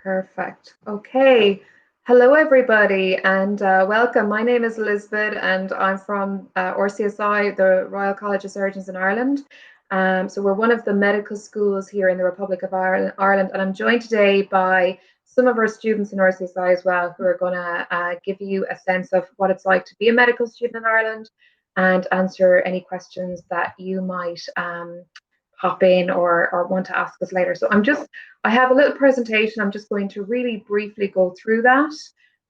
Perfect. Okay. Hello, everybody, and welcome. My name is Elizabeth, and I'm from RCSI, the Royal College of Surgeons in Ireland. So we're one of the medical schools here in the Republic of Ireland, and I'm joined today by some of our students in RCSI as well, who are going to give you a sense of what it's like to be a medical student in Ireland and answer any questions that you might pop in or want to ask us later. So I have a little presentation. I'm just going to really briefly go through that,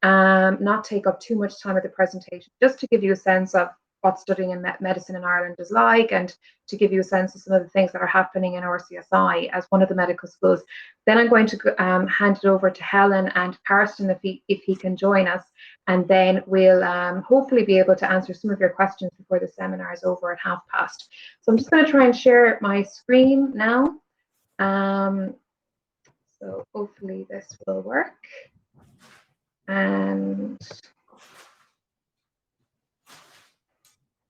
not take up too much time of the presentation, just to give you a sense of what studying in medicine in Ireland is like, and to give you a sense of some of the things that are happening in RCSI as one of the medical schools. Then I'm going to hand it over to Helen and Carsten if he can join us, and then we'll hopefully be able to answer some of your questions before the seminar is over at past. So I'm just going to try and share my screen now. So hopefully this will work. And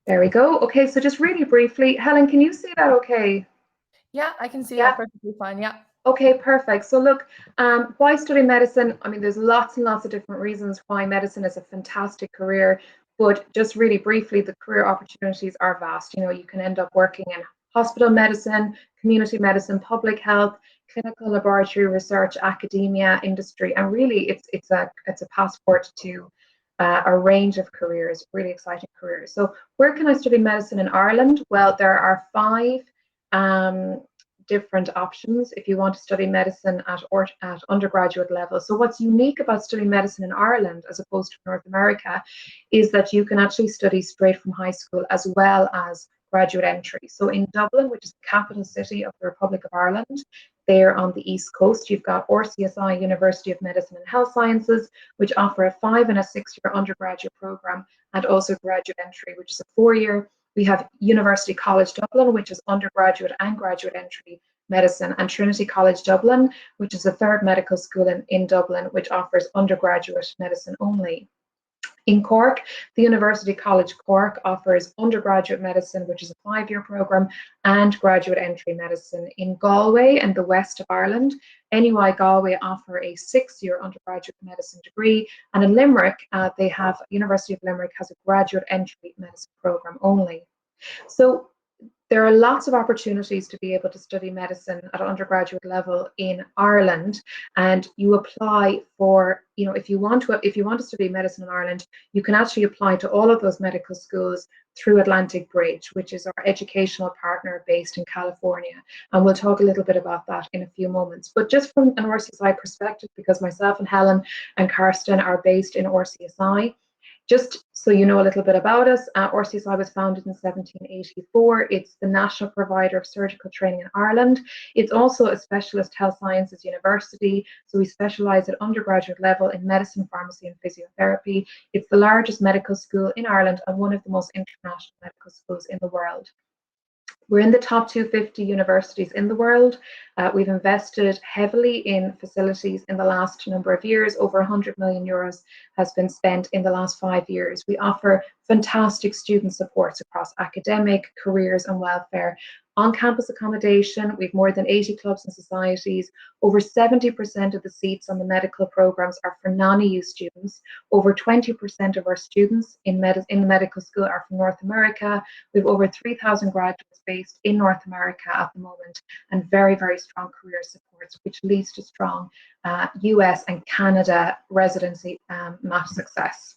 there we go. Okay, so just really briefly, Helen, can you see that okay? Yeah, I can see that perfectly fine, yeah. Okay, perfect. So look, why study medicine? I mean, there's lots and lots of different reasons why medicine is a fantastic career, but just really briefly, the career opportunities are vast. You know, you can end up working in hospital medicine, community medicine, public health, clinical laboratory research, academia, industry, and really it's a passport to a range of careers, really exciting careers. So where can I study medicine in Ireland? Well, there are 5 different options if you want to study medicine at undergraduate level. So what's unique about studying medicine in Ireland as opposed to North America is that you can actually study straight from high school as well as graduate entry. So in Dublin, which is the capital city of the Republic of Ireland, there on the East Coast, you've got RCSI, University of Medicine and Health Sciences, which offer a 5- and 6-year undergraduate program, and also graduate entry, which is a 4-year. We have University College Dublin, which is undergraduate and graduate entry medicine, and Trinity College Dublin, which is the 3rd medical school in Dublin, which offers undergraduate medicine only. In Cork, the University College Cork offers undergraduate medicine, which is a 5-year program, and graduate entry medicine. In Galway and the west of Ireland, NUI Galway offer a 6-year undergraduate medicine degree, and in Limerick, University of Limerick has a graduate entry medicine program only. So there are lots of opportunities to be able to study medicine at undergraduate level in Ireland, and you apply for, you know, if you want to study medicine in Ireland, you can actually apply to all of those medical schools through Atlantic Bridge, which is our educational partner based in California, and we'll talk a little bit about that in a few moments. But just from an RCSI perspective, because myself and Helen and Carsten are based in RCSI, just so you know a little bit about us, RCSI was founded in 1784. It's the national provider of surgical training in Ireland. It's also a specialist health sciences university, so we specialise at undergraduate level in medicine, pharmacy and physiotherapy. It's the largest medical school in Ireland and one of the most international medical schools in the world. We're in the top 250 universities in the world. We've invested heavily in facilities in the last number of years. Over 100 million euros has been spent in the last 5 years. We offer fantastic student supports across academic, careers and welfare. On-campus accommodation, we've more than 80 clubs and societies. Over 70% of the seats on the medical programs are for non-EU students. Over 20% of our students in the medical school are from North America. We have over 3,000 graduates based in North America at the moment, and very, very strong career supports, which leads to strong US and Canada residency match success.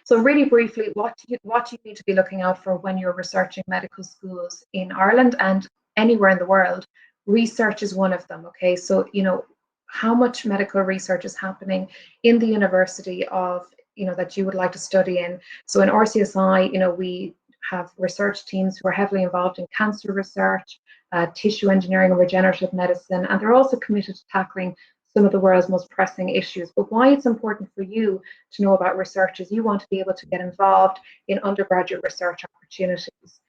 So really briefly, what do you need to be looking out for when you're researching medical schools in Ireland and anywhere in the world? Research is one of them, okay? So, you know, how much medical research is happening in the university of, you know, that you would like to study in. So in RCSI, you know, we have research teams who are heavily involved in cancer research, tissue engineering and regenerative medicine, and they're also committed to tackling some of the world's most pressing issues. But why it's important for you to know about research is you want to be able to get involved in undergraduate research opportunities.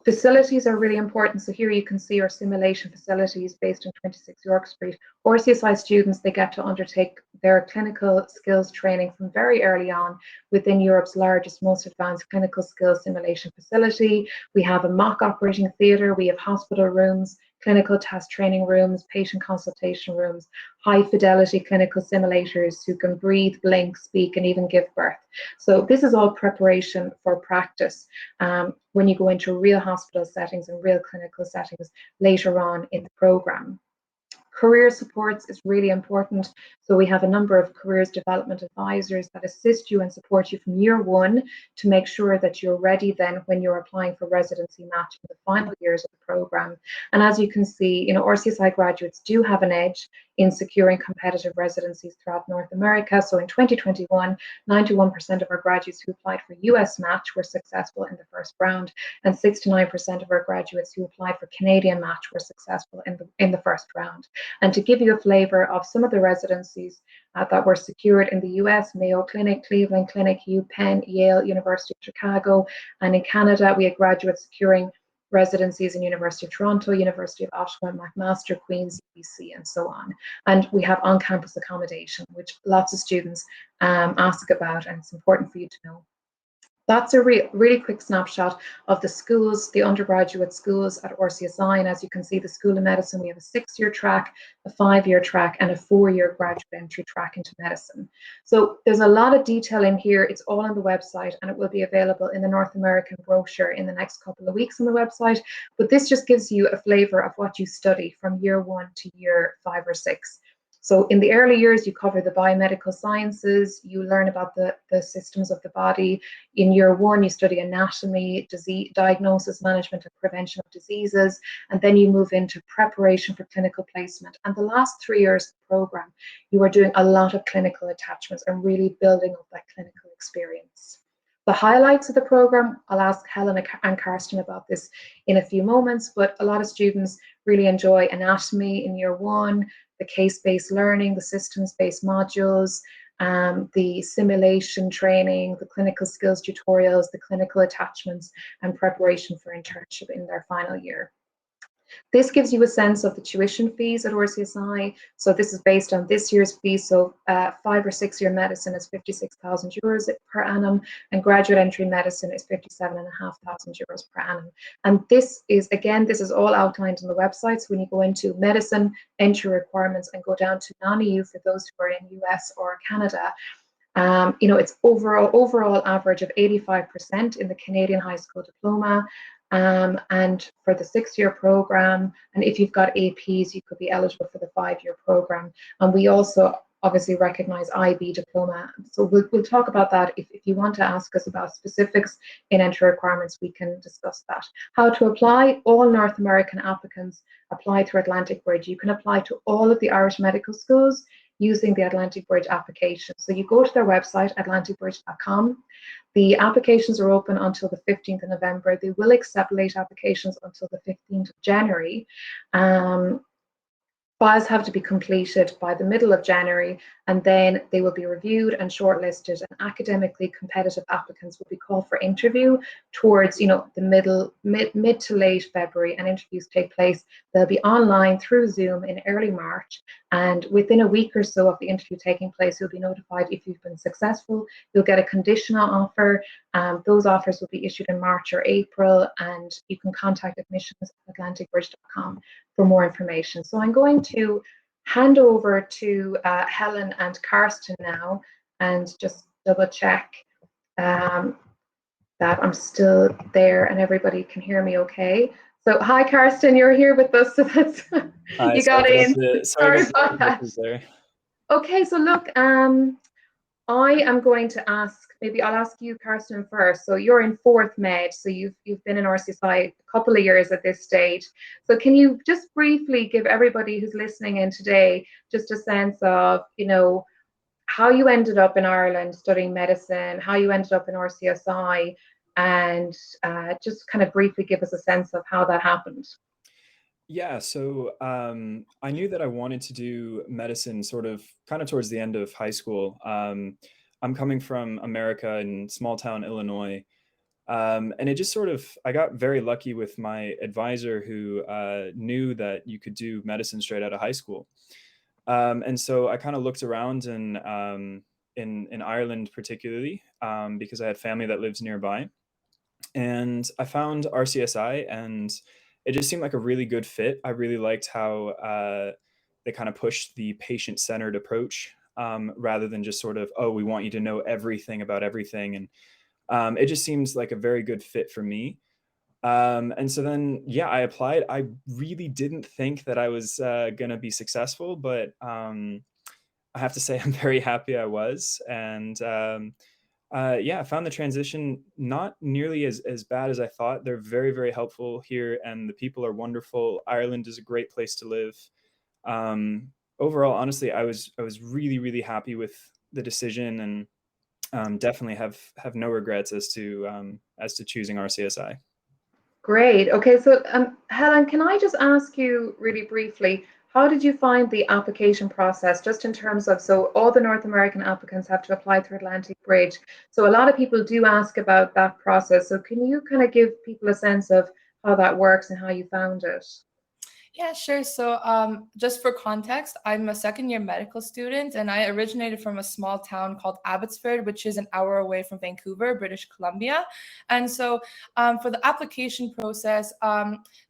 Facilities are really important. So here you can see our simulation facilities based on 26 York Street. RCSI students, they get to undertake their clinical skills training from very early on within Europe's largest, most advanced clinical skills simulation facility. We have a mock operating theatre, we have hospital rooms, clinical task training rooms, patient consultation rooms, high fidelity clinical simulators who can breathe, blink, speak, and even give birth. So this is all preparation for practice when you go into real hospital settings and real clinical settings later on in the program. Career supports is really important. So we have a number of careers development advisors that assist you and support you from year one to make sure that you're ready then when you're applying for residency match in the final years of the program. And as you can see, RCSI graduates do have an edge in securing competitive residencies throughout North America. So in 2021, 91% of our graduates who applied for US match were successful in the first round, and 69% of our graduates who applied for Canadian match were successful in the first round. And to give you a flavor of some of the residencies that were secured in the US, Mayo Clinic, Cleveland Clinic, UPenn, Yale, University of Chicago, and in Canada, we had graduates securing residencies in University of Toronto, University of Ottawa, McMaster, Queen's, UBC, and so on. And we have on-campus accommodation, which lots of students ask about, and it's important for you to know. That's a really quick snapshot of the schools, the undergraduate schools at RCSI. And as you can see, the School of Medicine, we have a 6-year track, a 5-year track, and a 4-year graduate entry track into medicine. So there's a lot of detail in here. It's all on the website, and it will be available in the North American brochure in the next couple of weeks on the website. But this just gives you a flavor of what you study from year 1 to year 5 or 6. So in the early years, you cover the biomedical sciences, you learn about the systems of the body. In year 1, you study anatomy, disease, diagnosis, management, and prevention of diseases, and then you move into preparation for clinical placement. And the last 3 years of the program, you are doing a lot of clinical attachments and really building up that clinical experience. The highlights of the program, I'll ask Helen and Carsten about this in a few moments, but a lot of students really enjoy anatomy in year 1, the case-based learning, the systems-based modules, the simulation training, the clinical skills tutorials, the clinical attachments, and preparation for internship in their final year. This gives you a sense of the tuition fees at RCSI. So this is based on this year's fees. So 5 or 6 year medicine is €56,000 per annum, and graduate entry medicine is €57,500 per annum. And this is, again, this is all outlined on the website. So when you go into medicine entry requirements and go down to non-EU for those who are in US or Canada, it's overall average of 85% in the Canadian high school diploma. And for the 6-year program, and if you've got APs, you could be eligible for the 5-year program. And we also obviously recognize IB diploma. So we'll talk about that. If you want to ask us about specifics in entry requirements, we can discuss that. How to apply? All North American applicants apply through Atlantic Bridge. You can apply to all of the Irish medical schools using the Atlantic Bridge application. So you go to their website, atlanticbridge.com. The applications are open until the 15th of November. They will accept late applications until the 15th of January. Files have to be completed by the middle of January, and then they will be reviewed and shortlisted, and academically competitive applicants will be called for interview towards the mid to late February, and interviews take place. They'll be online through Zoom in early March, and within a week or so of the interview taking place, you'll be notified if you've been successful. You'll get a conditional offer. Those offers will be issued in March or April, and you can contact admissions at atlanticbridge.com for more information. So I'm going to hand over to Helen and Carsten now, and just double check that I'm still there and everybody can hear me okay. So hi Carsten, you're here with us, so that's you got in. Sorry about that. There. Okay, so look, I am going to ask, maybe I'll ask you, Carsten, first. So you're in 4th Med, so you've been in RCSI a couple of years at this stage. So can you just briefly give everybody who's listening in today just a sense of, how you ended up in Ireland studying medicine, how you ended up in RCSI, and just kind of briefly give us a sense of how that happened. Yeah, so I knew that I wanted to do medicine kind of towards the end of high school. I'm coming from America in small town Illinois, and it just I got very lucky with my advisor who knew that you could do medicine straight out of high school. And so I kind of looked around in Ireland particularly because I had family that lives nearby. And I found RCSI, and it just seemed like a really good fit. I really liked how they kind of pushed the patient-centered approach, rather than just sort of, oh, we want you to know everything about everything. And it just seems like a very good fit for me. And so then, yeah, I applied. I really didn't think that I was going to be successful, but I have to say I'm very happy I was. And yeah, I found the transition not nearly as bad as I thought. They're very, very helpful here, and the people are wonderful. Ireland is a great place to live. Overall, honestly, I was really, really happy with the decision, and definitely have no regrets as to choosing RCSI. Great. Okay, so Helen, can I just ask you really briefly, how did you find the application process, just in terms of, so all the North American applicants have to apply through Atlantic Bridge. So a lot of people do ask about that process. So can you kind of give people a sense of how that works and how you found it? Yeah, sure. So, just for context, I'm a second-year medical student, and I originated from a small town called Abbotsford, which is an hour away from Vancouver, British Columbia. And so, for the application process,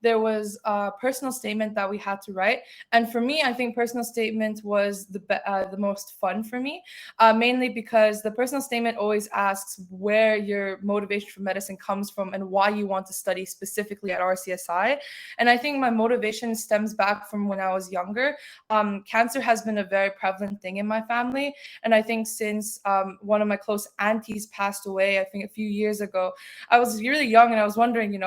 there was a personal statement that we had to write. And for me, I think personal statement was the most fun for me, mainly because the personal statement always asks where your motivation for medicine comes from and why you want to study specifically at RCSI. And I think my motivation stems back from when I was younger. Cancer has been a very prevalent thing in my family. And I think since one of my close aunties passed away, I think a few years ago, I was really young and I was wondering,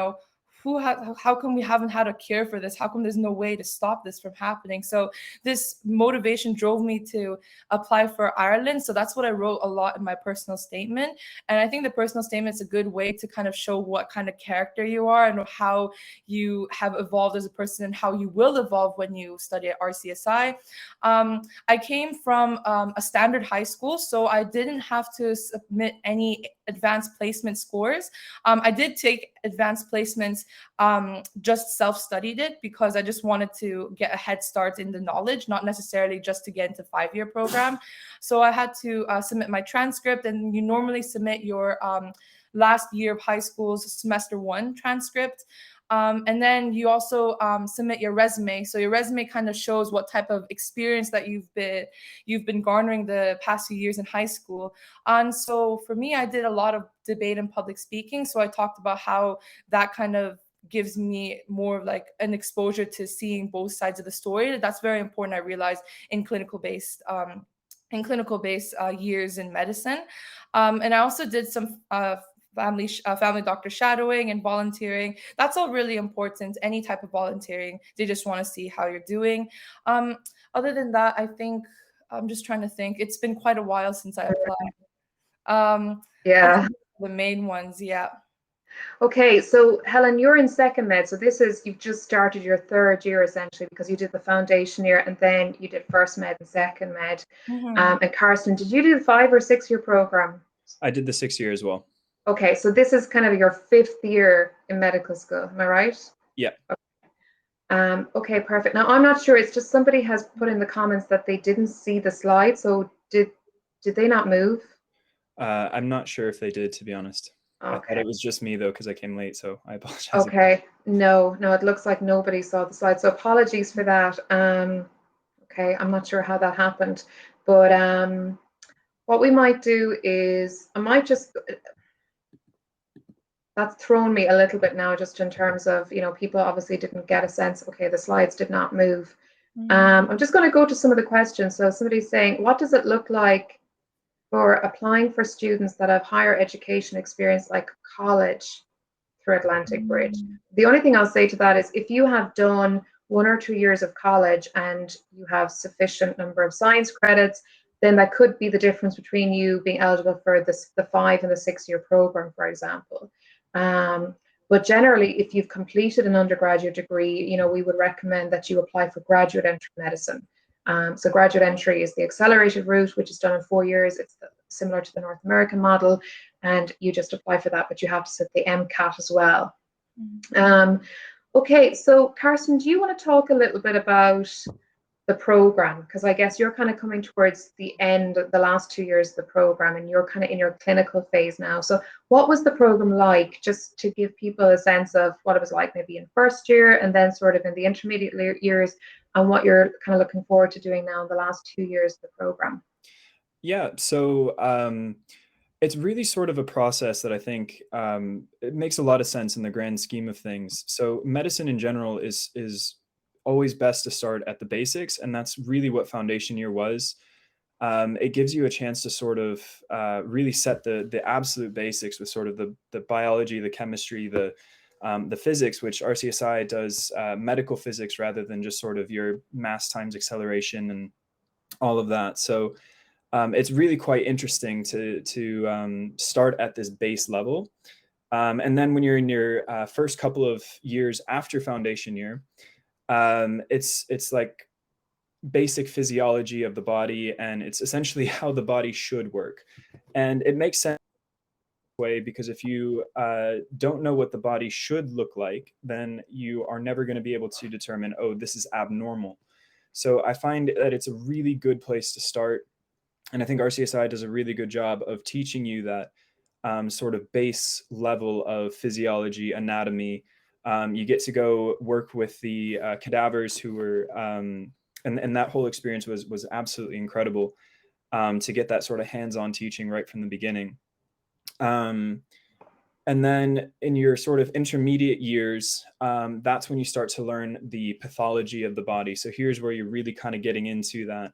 how come we haven't had a cure for this? How come there's no way to stop this from happening? So this motivation drove me to apply for Ireland. So that's what I wrote a lot in my personal statement. And I think the personal statement is a good way to kind of show what kind of character you are and how you have evolved as a person and how you will evolve when you study at RCSI. I came from a standard high school, so I didn't have to submit any advanced placement scores. I did take advanced placements, just self-studied it because I just wanted to get a head start in the knowledge, not necessarily just to get into 5-year program. So I had to submit my transcript, and you normally submit your last year of high school's semester 1 transcript. And then you also submit your resume. So your resume kind of shows what type of experience that you've been garnering the past few years in high school. And so for me, I did a lot of debate and public speaking. So I talked about how that kind of gives me more of like an exposure to seeing both sides of the story. That's very important, I realized, in clinical-based years in medicine. And I also did some family doctor shadowing and volunteering. That's all really important. Any type of volunteering, they just want to see how you're doing. Other than that, I think I'm just trying to think. It's been quite a while since I applied. Yeah. The main ones, yeah. Okay, so Helen, you're in second med. So you've just started your 3rd year essentially, because you did the foundation year and then you did first med and second med. Mm-hmm. And Carsten, did you do the 5 or 6 year program? I did the 6 year as well. Okay, so this is kind of your 5th year in medical school, am I right? Yeah. Okay, perfect. Now I'm not sure. It's just somebody has put in the comments that they didn't see the slide. So did they not move? I'm not sure if they did, to be honest. Okay. I thought it was just me though, because I came late, so I apologize. Okay, no, it looks like nobody saw the slide. So apologies for that. Okay, I'm not sure how that happened, but what we might do is that's thrown me a little bit now, just in terms of, people obviously didn't get a sense, okay, the slides did not move. I'm just going to go to some of the questions. So somebody's saying, what does it look like for applying for students that have higher education experience, like college, through Atlantic Bridge? The only thing I'll say to that is, if you have done 1 or 2 years of college and you have sufficient number of science credits, then that could be the difference between you being eligible for the 5 and the 6 year program, for example. But generally, if you've completed an undergraduate degree, we would recommend that you apply for graduate entry medicine. So graduate entry is the accelerated route, which is done in 4 years. It's similar to the North American model, and you just apply for that, but you have to sit the MCAT as well. Okay, so Carsten, do you want to talk a little bit about the program? Because I guess you're kind of coming towards the end, the last 2 years of the program, and you're kind of in your clinical phase now. So what was the program like, just to give people a sense of what it was like maybe in first year and then sort of in the intermediate years, and what you're kind of looking forward to doing now in the last 2 years of the program? Yeah, so it's really sort of a process that I think it makes a lot of sense in the grand scheme of things. So medicine in general is always best to start at the basics, and that's really what foundation year was. It gives you a chance to sort of really set the absolute basics with sort of the biology, the chemistry, the physics, which RCSI does medical physics rather than just sort of your mass times acceleration and all of that. So it's really quite interesting to start at this base level. And then when you're in your first couple of years after foundation year, it's like basic physiology of the body, and it's essentially how the body should work. And it makes sense way, because if you don't know what the body should look like, then you are never going to be able to determine, oh, this is abnormal. So I find that it's a really good place to start. And I think RCSI does a really good job of teaching you that sort of base level of physiology, anatomy. You get to go work with the cadavers who were, and that whole experience was absolutely incredible, to get that sort of hands-on teaching right from the beginning. And then in your sort of intermediate years, that's when you start to learn the pathology of the body. So here's where you're really kind of getting into that.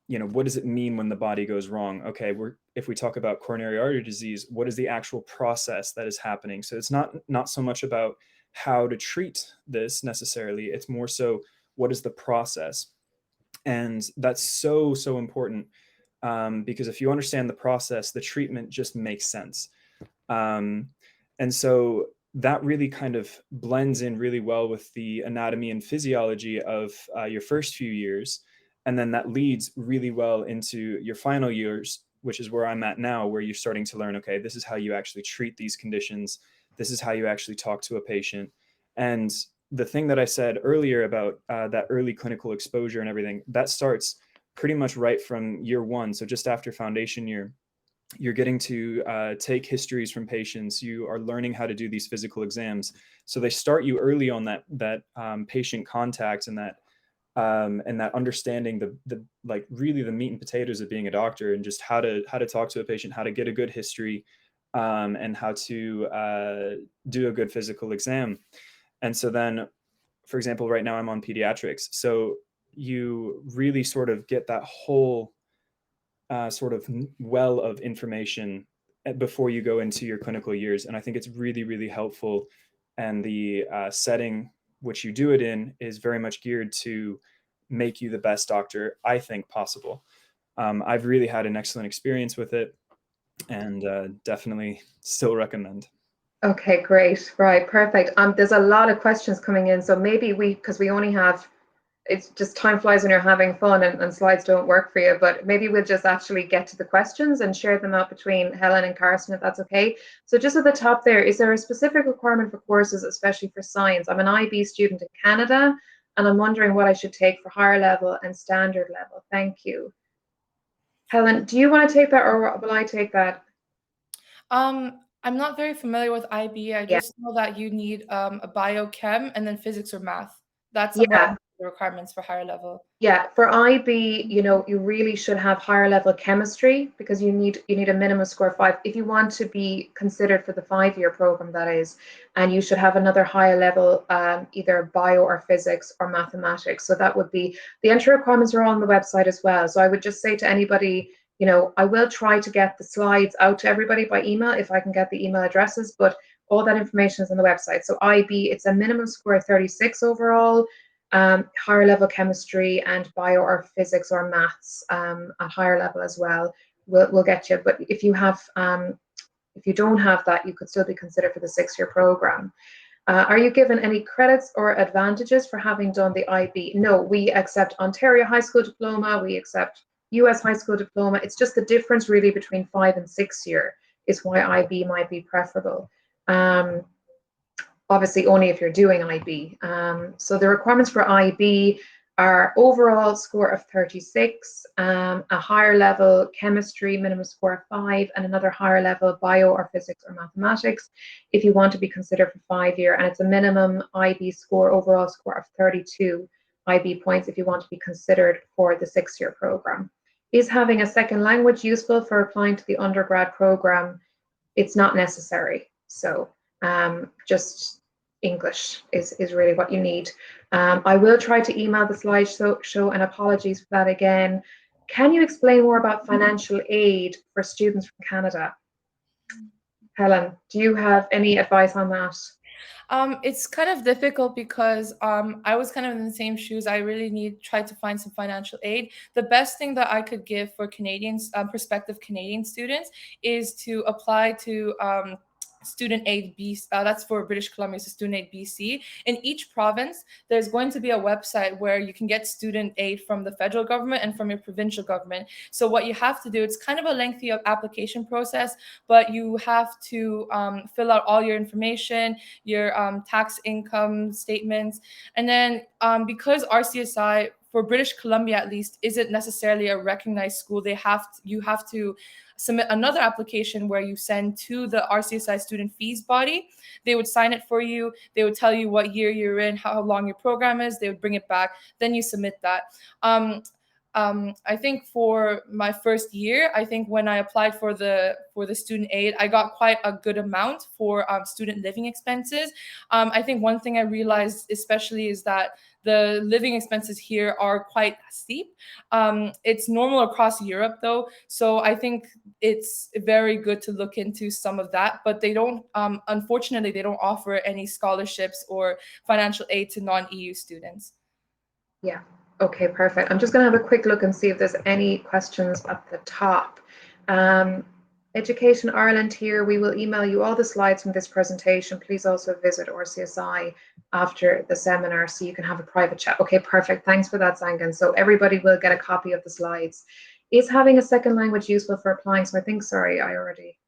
What does it mean when the body goes wrong? Okay, if we talk about coronary artery disease, what is the actual process that is happening? So it's not so much about how to treat this necessarily. It's more so, what is the process? And that's so important, because if you understand the process, the treatment just makes sense. And so that really kind of blends in really well with the anatomy and physiology of your first few years. And then that leads really well into your final years, which is where I'm at now, where you're starting to learn, okay, this is how you actually treat these conditions. This is how you actually talk to a patient. And the thing that I said earlier about that early clinical exposure and everything, that starts pretty much right from year one. So just after foundation year, you're getting to take histories from patients. You are learning how to do these physical exams. So they start you early on that patient contact and that understanding the like really the meat and potatoes of being a doctor, and just how to talk to a patient, how to get a good history, and how to do a good physical exam. And so then, for example, right now I'm on pediatrics. So you really sort of get that whole sort of well of information before you go into your clinical years. And I think it's really helpful. And the setting which you do it in is very much geared to make you the best doctor, I think, possible. I've really had an excellent experience with it, and definitely still recommend. Okay, great. Right, perfect. There's a lot of questions coming in, so maybe because we only have, it's just time flies when you're having fun, and slides don't work for you, but maybe we'll just actually get to the questions and share them out between Helen and Carsten, if that's okay. So just at the top there, is there a specific requirement for courses, especially for science? I'm an IB student in Canada, and I'm wondering what I should take for higher level and standard level. Thank you. Helen, do you want to take that, or will I take that? I'm not very familiar with IB. I just know that you need a biochem and then physics or math. That's about the requirements for higher level. Yeah, for IB, you really should have higher level chemistry, because you need a minimum score of 5 if you want to be considered for the 5-year program, that is. And you should have another higher level, either bio or physics or mathematics. So that would be, the entry requirements are on the website as well. So I would just say to anybody, I will try to get the slides out to everybody by email if I can get the email addresses, but all that information is on the website. So IB, it's a minimum score of 36 overall. Higher level chemistry and bio or physics or maths at higher level as well will get you. But if you don't have that, you could still be considered for the 6-year program. Are you given any credits or advantages for having done the IB? No, we accept Ontario high school diploma, we accept US high school diploma. It's just the difference really between 5 and 6 year is why IB might be preferable. Obviously only if you're doing IB. So the requirements for IB, are overall score of 36, a higher level chemistry minimum score of 5, and another higher level bio or physics or mathematics if you want to be considered for 5-year, and it's a minimum IB score, overall score of 32 IB points if you want to be considered for the 6-year program. Is having a second language useful for applying to the undergrad program? It's not necessary. So just English is really what you need. I will try to email the slideshow, and apologies for that again. Can you explain more about financial aid for students from Canada? Helen, do you have any advice on that? It's kind of difficult because I was kind of in the same shoes. I really tried to find some financial aid. The best thing that I could give for Canadians, prospective Canadian students, is to apply to Student Aid BC. That's for British Columbia, so Student Aid BC. In each province, there's going to be a website where you can get student aid from the federal government and from your provincial government. So what you have to do, it's kind of a lengthy application process, but you have to fill out all your information, your tax income statements. And then because RCSI, for British Columbia at least, isn't necessarily a recognized school, you have to submit another application where you send to the RCSI student fees body. They would sign it for you. They would tell you what year you're in, how long your program is. They would bring it back. Then you submit that. I think for my first year, I think when I applied for the student aid, I got quite a good amount for student living expenses. I think one thing I realized especially is that the living expenses here are quite steep. It's normal across Europe though, so I think it's very good to look into some of that, but they don't, unfortunately, they don't offer any scholarships or financial aid to non-EU students. Yeah. Okay, perfect. I'm just going to have a quick look and see if there's any questions at the top. Education Ireland here, we will email you all the slides from this presentation. Please also visit RCSI after the seminar so you can have a private chat. Okay, perfect. Thanks for that, Zangan. So everybody will get a copy of the slides. Is having a second language useful for applying? So I think, sorry, I already...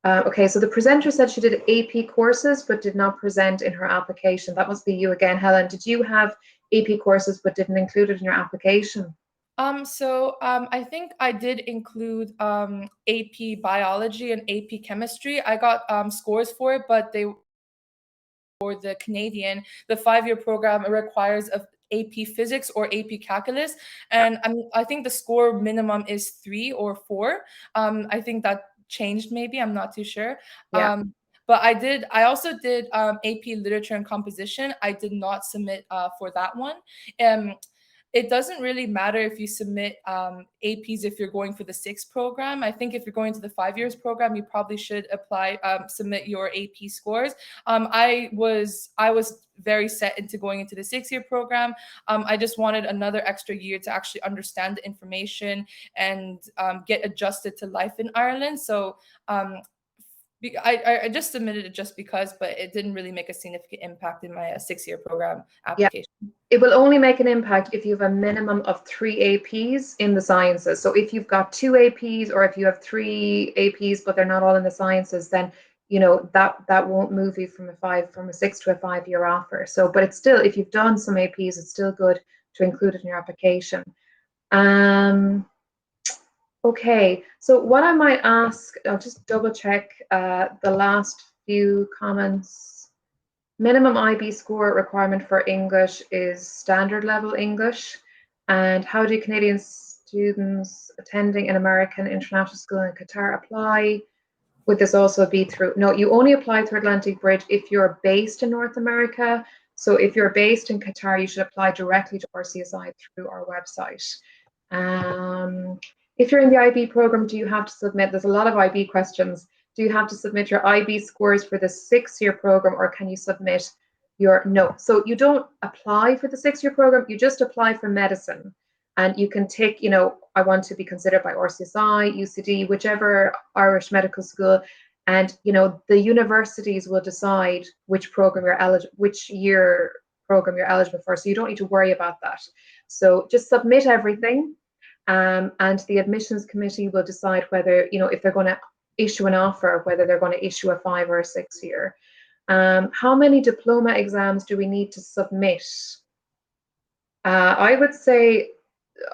okay, so the presenter said she did AP courses but did not present in her application. That must be you again, Helen. Did you have AP courses but didn't include it in your application? I think I did include AP biology and AP chemistry. I got scores for it, but for the Canadian, the 5-year program requires a AP physics or AP calculus, and I think the score minimum is 3 or 4. I think that changed maybe, I'm not too sure. Yeah. But I also did AP literature and composition. I did not submit for that one. It doesn't really matter if you submit APs if you're going for the 6th program. I think if you're going to the 5 years program, you probably should submit your AP scores. I was very set into going into the 6-year program. I just wanted another extra year to actually understand the information and get adjusted to life in Ireland. So I just submitted it just because, but it didn't really make a significant impact in my 6-year program application. Yeah. It will only make an impact if you have a minimum of 3 APs in the sciences. So if you've got 2 APs or if you have 3 APs, but they're not all in the sciences, then you know that won't move you from a 6 to a 5-year offer. So, but it's still, if you've done some APs, it's still good to include it in your application. Okay, so what I might ask, I'll just double check the last few comments. Minimum IB score requirement for English is standard level English. And how do Canadian students attending an American international school in Qatar apply? Would this also be through? No, you only apply through Atlantic Bridge if you're based in North America. So if you're based in Qatar, you should apply directly to RCSI through our website. If you're in the IB program, do you have to submit? There's a lot of IB questions. Do you have to submit your IB scores for the 6-year program, or can you submit your... No, so you don't apply for the 6-year program, you just apply for medicine. And you can tick, you know, I want to be considered by RCSI, UCD, whichever Irish medical school. And, you know, the universities will decide which program you're eligible, which year program you're eligible for. So you don't need to worry about that. So just submit everything. And the admissions committee will decide whether, you know, if they're going to issue an offer, whether they're going to issue a 5 or a 6-year. How many diploma exams do we need to submit? I would say,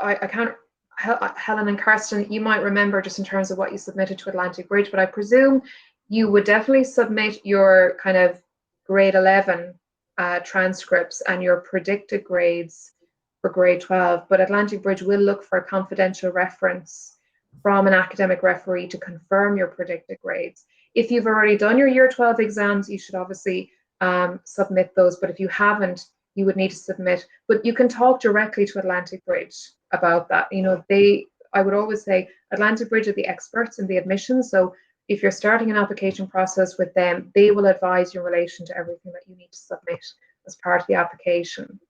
I can't, Helen and Carsten, you might remember just in terms of what you submitted to Atlantic Bridge, but I presume you would definitely submit your kind of grade 11 transcripts and your predicted grades for grade 12, but Atlantic Bridge will look for a confidential reference from an academic referee to confirm your predicted grades. If you've already done your year 12 exams, you should obviously submit those, but if you haven't, you would need to submit, but you can talk directly to Atlantic Bridge about that. You know, I would always say Atlantic Bridge are the experts in the admissions. So if you're starting an application process with them, they will advise you in relation to everything that you need to submit as part of the application.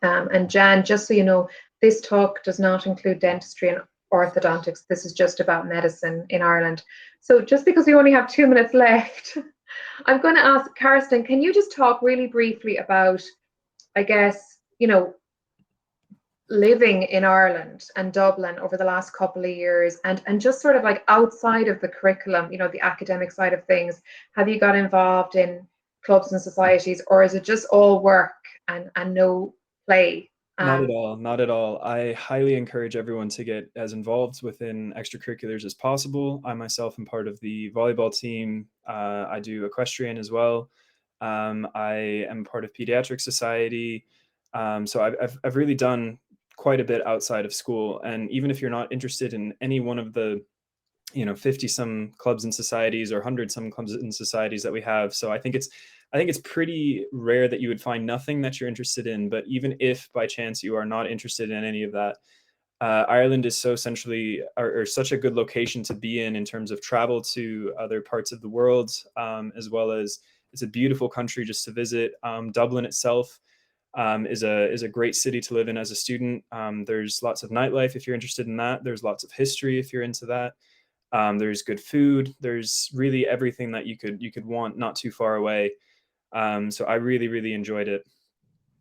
And Jan, just so you know, this talk does not include dentistry and orthodontics. This is just about medicine in Ireland. So just because we only have 2 minutes left, I'm going to ask Carsten, can you just talk really briefly about, I guess, you know, living in Ireland and Dublin over the last couple of years, and just sort of like outside of the curriculum, you know, the academic side of things, have you got involved in clubs and societies, or is it just all work and no play? Not at all. Not at all. I highly encourage everyone to get as involved within extracurriculars as possible. I myself am part of the volleyball team. I do equestrian as well. I am part of Pediatric Society. So I've really done quite a bit outside of school. And even if you're not interested in any one of the 50 some clubs and societies or 100 some clubs and societies that we have. So I think it's pretty rare that you would find nothing that you're interested in. But even if by chance you are not interested in any of that, Ireland is so essentially or such a good location to be in terms of travel to other parts of the world, as well as it's a beautiful country just to visit. Dublin itself is a great city to live in as a student. There's lots of nightlife if you're interested in that. There's lots of history if you're into that. There's good food. There's really everything that you could want not too far away. So I really, really enjoyed it.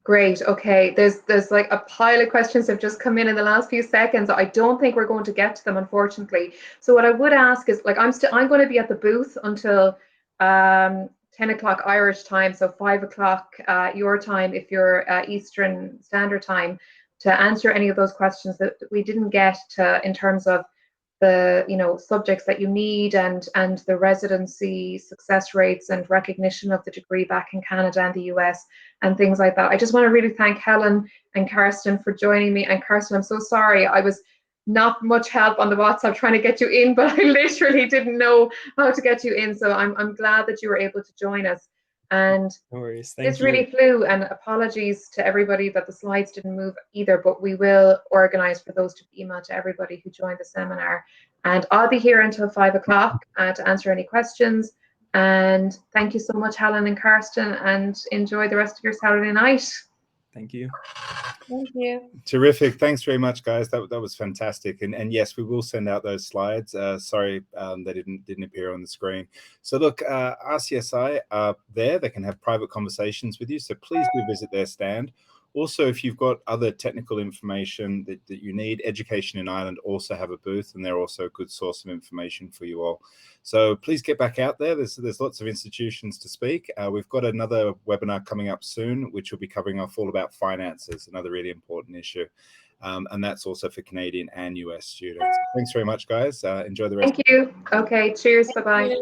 Great. Okay. There's like a pile of questions have just come in the last few seconds. I don't think we're going to get to them, unfortunately. So what I would ask is, like, I'm going to be at the booth until 10 o'clock Irish time, so 5 o'clock your time if you're Eastern Standard Time, to answer any of those questions that we didn't get to in terms of the subjects that you need and the residency success rates and recognition of the degree back in Canada and the US and things like that. I just want to really thank Helen and Carsten for joining me. And Carsten, I'm so sorry, I was not much help on the WhatsApp trying to get you in, but I literally didn't know how to get you in. So I'm glad that you were able to join us. And no worries. Thank this you. really flew, and apologies to everybody that the slides didn't move either, but we will organize for those to be emailed to everybody who joined the seminar. And I'll be here until 5 o'clock to answer any questions. And thank you so much, Helen and Carsten, and enjoy the rest of your Saturday night. Thank you. Thank you. Terrific. Thanks very much, guys. That was fantastic. And yes, we will send out those slides. Sorry, they didn't appear on the screen. So look, RCSI are there. They can have private conversations with you. So please do visit their stand. Also, if you've got other technical information that you need, Education in Ireland also have a booth, and they're also a good source of information for you all. So please get back out there. There's lots of institutions to speak. We've got another webinar coming up soon, which will be covering off all about finances, another really important issue. And that's also for Canadian and US students. Thanks very much, guys. Enjoy the rest. Thank you. Okay, cheers. Bye-bye.